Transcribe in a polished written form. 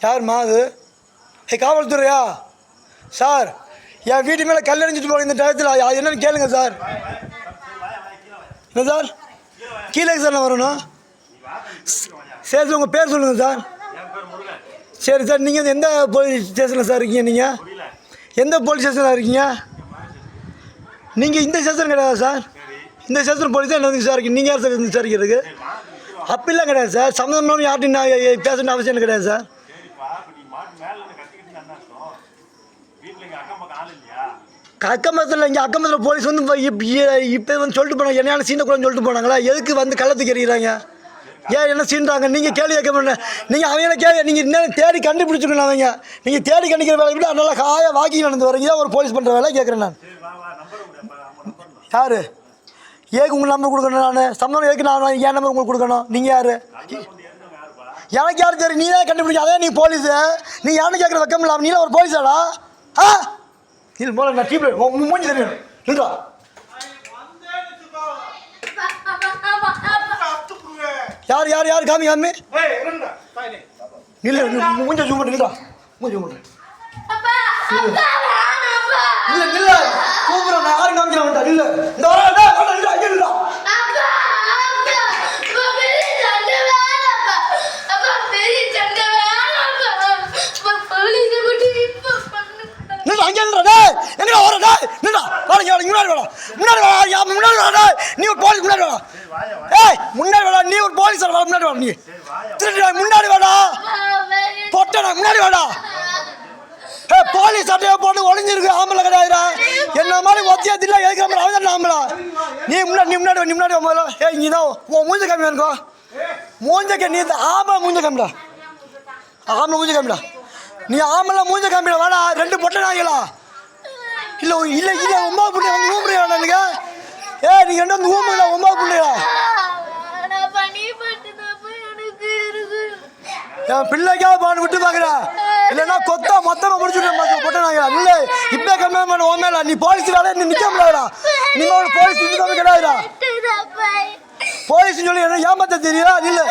யாரும்மா அது? காவல்துறையா சார்? என் வீட்டு மேலே கல் எறிஞ்சிட்டு போக இந்த டயத்தில் அது என்னன்னு கேளுங்க சார். என்ன சார்? கீழே சார் நான் வரணும். சரி சார், உங்கள் பேர் சொல்லுங்கள் சார். சரி சார், நீங்கள் எந்த போலீஸ் ஸ்டேஷனில் சார் இருக்கீங்க? நீங்கள் எந்த போலீஸ் ஸ்டேஷனில் இருக்கீங்க? நீங்கள் இந்த ஸ்டேஷன் கிடையாது சார். இந்த ஸ்டேஷன் போலீஸ் தான் என்ன வந்து விசாரிக்கணும். நீங்கள் யார் சார் விசாரிக்கிறதுக்கு? அப்படிலாம் கிடையாது சார். சம்மந்தமாக யார்ட்டும் நான் பேசணும் அவசியம் கிடையாது சார். அக்கம் பக்கத்தில் இங்கே அக்கம் பக்கத்தில் போலீஸ் வந்து இப்போ வந்து சொல்லிட்டு போனாங்க, என்னையான சீண்டக்கூடாதுன்னு சொல்லிட்டு போனாங்களா? எதுக்கு வந்து கள்ளத்துக்கு எறிகிறாங்க? ஏன் என்ன சீன்றாங்க? நீங்கள் கேள்வி கேட்க முடியல. நீங்கள் அவங்கள நீங்கள் இன்னும் தேடி கண்டுபிடிச்சிக்கணும். அவங்க நீங்கள் தேடி கண்டிக்கிற வேலை விட நல்லா காய வாக்கி நடந்து வரீங்க. ஒரு போலீஸ் பண்ணுற வேலை கேட்குறேன் நான். யார்? ஏக்கு உங்கள் நம்பர் கொடுக்கணும்? நான் சம்பளம் ஏக்கு நான் என் நம்பர் உங்களுக்கு கொடுக்கணும்? நீங்கள் யார்? எனக்கு யார் தெரியும்? நீ தான் கண்டுபிடிக்க. அதே நீ போலீஸு. நீ யாருன்னு கேட்குற வெக்கம் இல்லாமல் நீலாம் ஒரு போலீஸாடா? இல்லை போல நான் டீப்ல மூஞ்சி தெரியும். இல்லைடா யார் யார் யார்? காமி காமி இல்லை மூஞ்ச ஜூம் பண்ணுறா. மூஞ்சி ஜூம் பண்ணுறேன். இல்லை இல்லை கூப்பிட்றேன். நான் யாரும் காமிக்கிறேன் வேண்டாம். இல்லை இந்த வரா ஐயா இல்லைடா. எங்கடா வரடா? நில்லா வாங்க முன்னாடி வாடா. முன்னாடி வாடா. முன்னாடி வாடா. நீ ஒரு போலீஸ் முன்னாடி வாடா. ஏய் முன்னாடி வாடா. நீ ஒரு போலீஸ் வாடா. முன்னாடி வாடா. நீ திருடா முன்னாடி வாடா. பொட்டடா முன்னாடி வாடா. போலீஸ் சட்டையை போட்டு ஒளிஞ்சிருக்கு. ஆம்பளை கிடையாதுடா. என்ன மாதிரி ஒத்தியா தில்ல எதுக்கு நம்ம அவன் தான் ஆம்பளை. நீ முன்னாடி முதல்ல. ஏய் இங்கே தான் உன் மூஞ்ச கம்மி இருக்கோ. மூஞ்ச நீ ஆம்பளை மூஞ்ச கம்மிடா. ஆம்பளை மூஞ்ச கம்மிடா. நீ ஆம்பளை மூஞ்ச கம்மிடா வாடா. ரெண்டு பொட்டை நாய்களா? இல்லை இல்லை இல்லை ஒம்பா புள்ளி வந்து ஊம்புறியா எனக்கு? நீ ரெண்டு வந்து ஊம்புல ஒம்பா புள்ளியா? என் பிள்ளைக்கா பாட்டு விட்டு பார்க்குறா. இல்லைன்னா கொத்தா மொத்தமாக முடிச்சுட்டு பொட்டை நாய்களா? இல்லை இப்போ கம்மியாக பண்ண ஓமேலா. நீ போலீஸ் வேலை நீ நிற்க முடியாதுடா. நீ ஒரு போலீஸ் நிற்காம கிடையாதுடா. போலீஸ் சொல்லி என்ன ஏமாத்த தெரியுதா? இல்லை